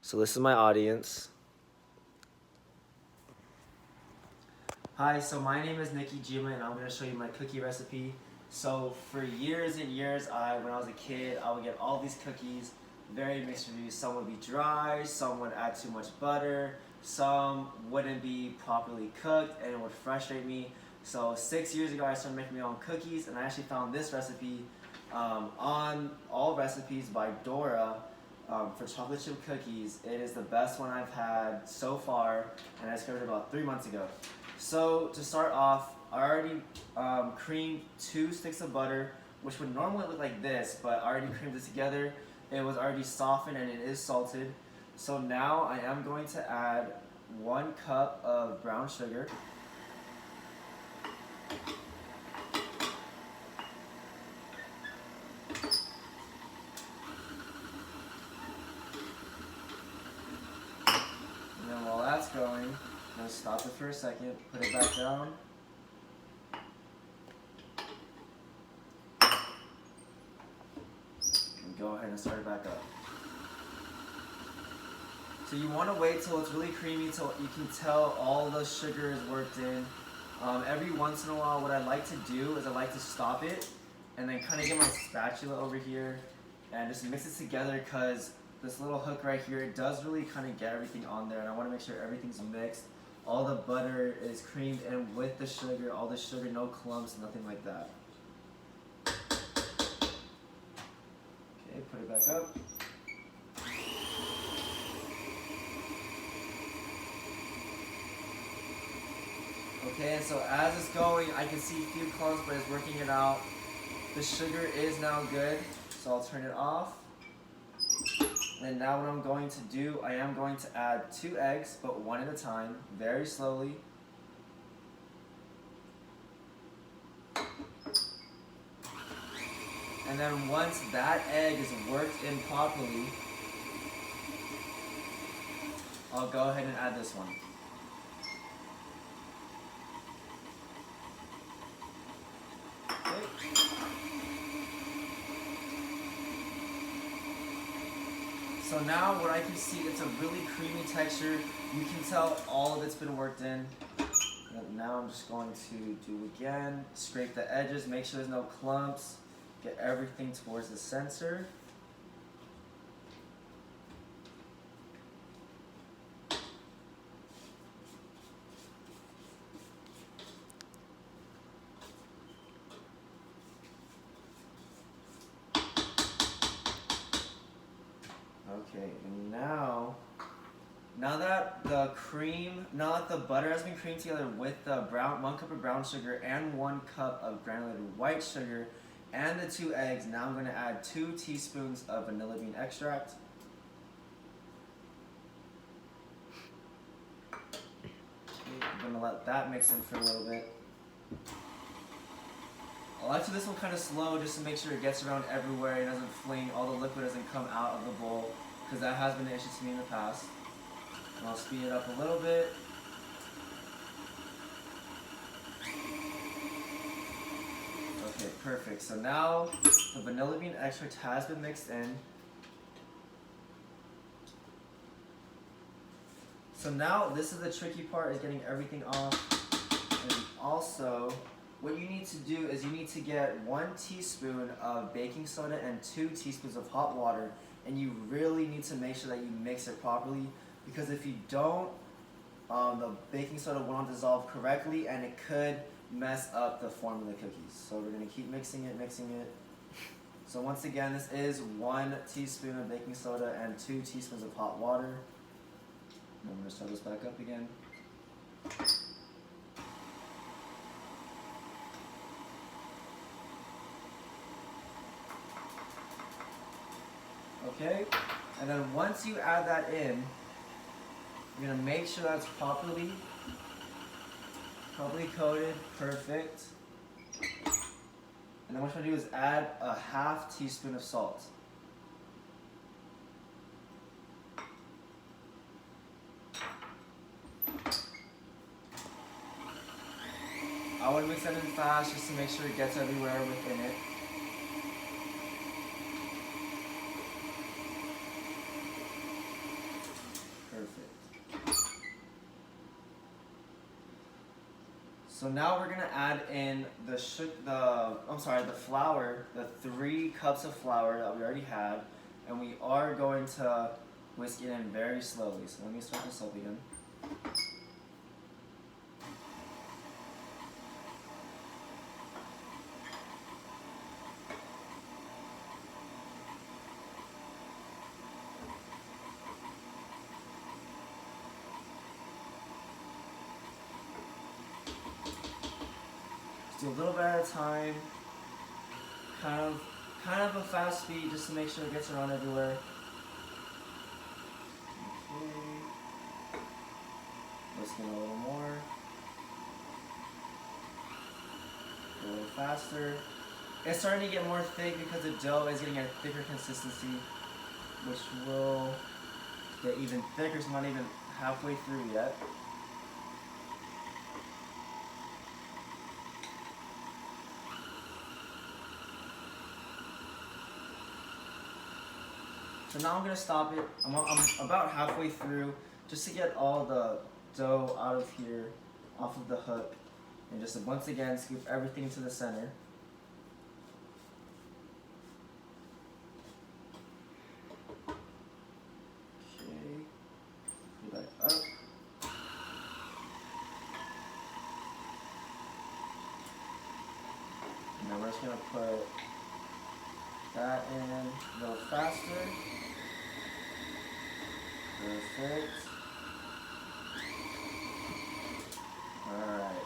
So this is my audience. Hi, so my name is Nikki Jima and I'm going to show you my cookie recipe. So for years and years, when I was a kid, I would get all these cookies, very mixed reviews. Some would be dry, some would add too much butter, some wouldn't be properly cooked, and it would frustrate me. So 6 years ago, I started making my own cookies, and I actually found this recipe on All Recipes by Dora for chocolate chip cookies. It is the best one I've had so far, and I discovered it about 3 months ago. So to start off, I already creamed 2 sticks of butter, which would normally look like this, but I already creamed it together. It was already softened and it is salted. So now I am going to add 1 cup of brown sugar. And then while that's going, I'm going to stop it for a second, put it back down. And go ahead and start it back up. So you want to wait till it's really creamy, till you can tell all the sugar is worked in. Every once in a while, what I like to do is I like to stop it and then kind of get my spatula over here and just mix it together, because this little hook right here, it does really kind of get everything on there, and I want to make sure everything's mixed. All the butter is creamed in with the sugar, all the sugar, no clumps, nothing like that. Okay, put it back up. Okay, and so as it's going, I can see a few clumps, but it's working it out. The sugar is now good, so I'll turn it off. And now what I'm going to do, I am going to add 2 eggs, but 1 at a time, very slowly. And then once that egg is worked in properly, I'll go ahead and add this one. So now what I can see, it's a really creamy texture. You can tell all of it's been worked in. And now I'm just going to do again, scrape the edges, make sure there's no clumps, get everything towards the center. Okay, and now that the butter has been creamed together with the 1 cup of brown sugar and 1 cup of granulated white sugar and the 2 eggs, now I'm going to add 2 teaspoons of vanilla bean extract. Okay, I'm going to let that mix in for a little bit. I like to do this one kind of slow just to make sure it gets around everywhere, it doesn't fling, all the liquid doesn't come out of the bowl, because that has been an issue to me in the past. And I'll speed it up a little bit. Okay, perfect. So now the vanilla bean extract has been mixed in. So now this is the tricky part, is getting everything off. And also, what you need to do is you need to get 1 teaspoon of baking soda and 2 teaspoons of hot water, and you really need to make sure that you mix it properly, because if you don't, the baking soda won't dissolve correctly and it could mess up the form of the cookies. So we're going to keep mixing it. So once again, this is 1 teaspoon of baking soda and 2 teaspoons of hot water. And I'm going to start this back up again. Okay, and then once you add that in, you're going to make sure that's properly coated, perfect. And then what you're going to do is add a ½ teaspoon of salt. I would mix that in fast just to make sure it gets everywhere within it. So now we're gonna add in the flour, the 3 cups of flour that we already had, and we are going to whisk it in very slowly. So let me start this up again. Just do a little bit at a time, kind of a fast speed just to make sure it gets around everywhere. Okay. Whisking a little more. A little faster. It's starting to get more thick because the dough is getting a thicker consistency, which will get even thicker, so I'm not even halfway through yet. So now I'm gonna stop it. I'm about halfway through, just to get all the dough out of here, off of the hook, and just once again scoop everything to the center. Okay, put it back up. And then we're just gonna put that in a little faster. Perfect. Alright.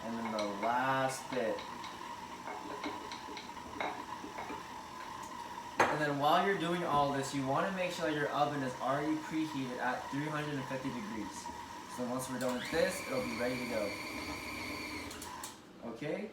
And then the last bit. And then while you're doing all this, you want to make sure that your oven is already preheated at 350 degrees. So once we're done with this, it'll be ready to go. Okay?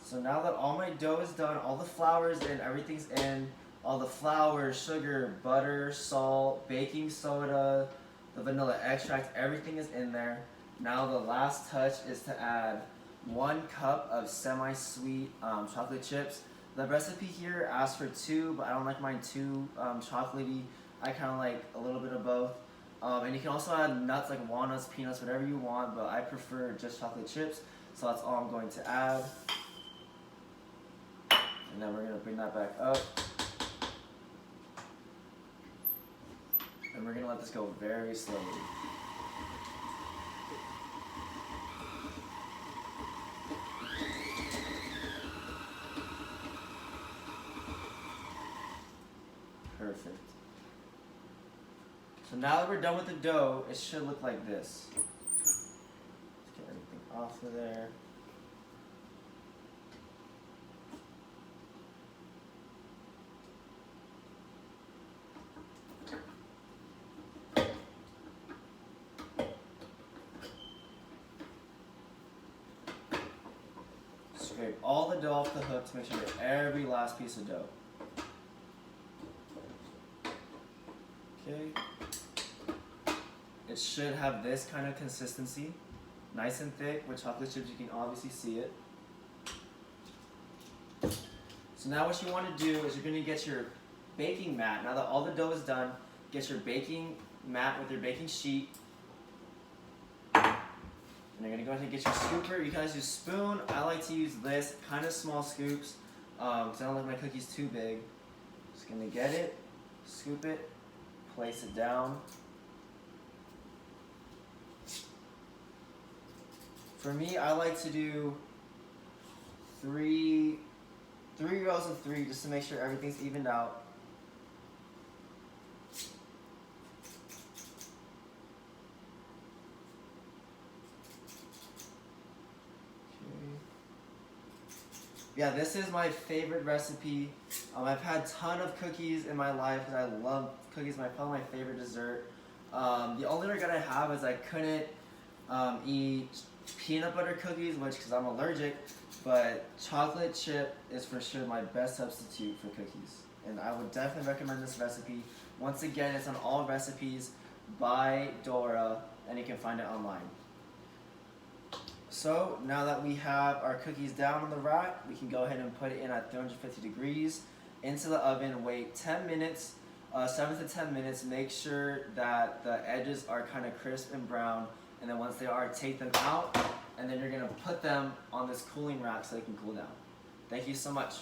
So now that all my dough is done, all the flour is in, everything's in, all the flour, sugar, butter, salt, baking soda, the vanilla extract, everything is in there. Now the last touch is to add 1 cup of semi-sweet chocolate chips. The recipe here asks for 2, but I don't like mine too chocolatey. I kind of like a little bit of both. And you can also add nuts like walnuts, peanuts, whatever you want, but I prefer just chocolate chips, so that's all I'm going to add. And then we're going to bring that back up. And we're going to let this go very slowly. Perfect. So now that we're done with the dough, it should look like this. Let's get everything off of there. Scrape all the dough off the hook to make sure you get every last piece of dough. Okay. It should have this kind of consistency. Nice and thick. With chocolate chips, you can obviously see it. So now what you want to do is you're going to get your baking mat. Now that all the dough is done, get your baking mat with your baking sheet. And you're going to go ahead and get your scooper. You guys use spoon. I like to use this, kind of small scoops, because I don't like my cookies too big. Just going to get it, scoop it, place it down. For me, I like to do three rows of 3 just to make sure everything's evened out. Yeah, this is my favorite recipe. I've had a ton of cookies in my life because I love cookies. Probably my favorite dessert. The only regret I have is I couldn't eat peanut butter cookies, because I'm allergic, but chocolate chip is for sure my best substitute for cookies. And I would definitely recommend this recipe. Once again, it's on All Recipes by Dora, and you can find it online. So now that we have our cookies down on the rack, we can go ahead and put it in at 350 degrees into the oven. Wait 10 minutes, 7 to 10 minutes. Make sure that the edges are kind of crisp and brown, and then once they are, take them out and then you're gonna put them on this cooling rack so they can cool down. Thank you so much.